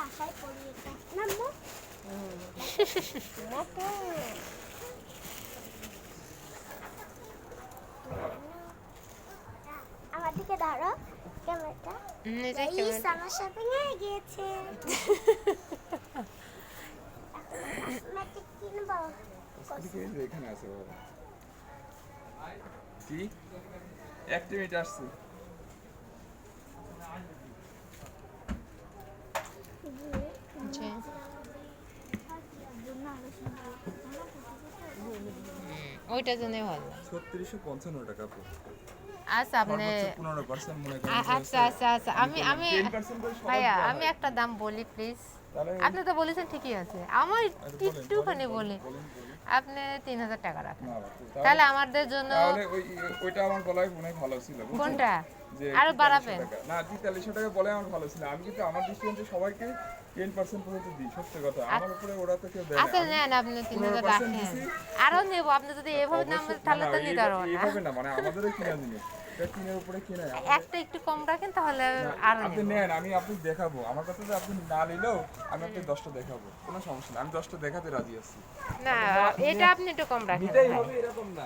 আশায় পড়ি এটা নামবো মতো আমার দিকে ধরো ক্যামেরাটা গাইস আমার শপিং এ গিয়েছে কসমেটিক কিনবো এখানে আছে বাবা কি অ্যাক্টিভিটি আসছে ওইটার জন্য ভালো 3655 টাকা আপু আচ্ছা আপনি 15% মনে করেন আচ্ছা আচ্ছা আচ্ছা আমি 10% করে সবাই ভাইয়া দেওয়া আমি হয়। একটা দাম বলি প্লিজ তাহলে আপনি তো বলেছেন ঠিকই আছে আমার একটুখানি বলি বলেন। আপনি 3000 টাকা রাখেন না বাপু, তাহলে আমাদের জন্য তাহলে ওইটা আমার বলাই মনে হয় ভালো ছিল বুঝছেন? কোনটা যে আরো 4300 বাড়াবেন টাকা। না 4300 টাকা বলে আমার ভালো ছিল আমি কিন্তু আমার দৃষ্টিকোণে সবাইকে 10% পর্যন্ত দিই সত্যি কথা আমার উপরে ওরা তো কেউ দেয় না। আচ্ছা নেন আপনি 3000 15% রাখেন দিছি। আরো নেব আপনি যদি এভাবে নাম অবশ্যই- তাহলে না, তো না, নিতে পারবো না এইভাবে না মানে আমাদেরও কিনা জিনিস এটা কিনের উপরে কিনে একটা একটু কম রাখেন তাহলে আরো আপনি নেব নেন আমি আপনি দেখাবো আমার কথা যে আপনি না নিলেও আমি আপনাকে 10টা দেখাবো কোনো সমস্যা না আমি 10টা দেখাতে রাজি আছি না এটা আপনি একটু কম রাখেন নিতেই ভাই। হবে এরকম না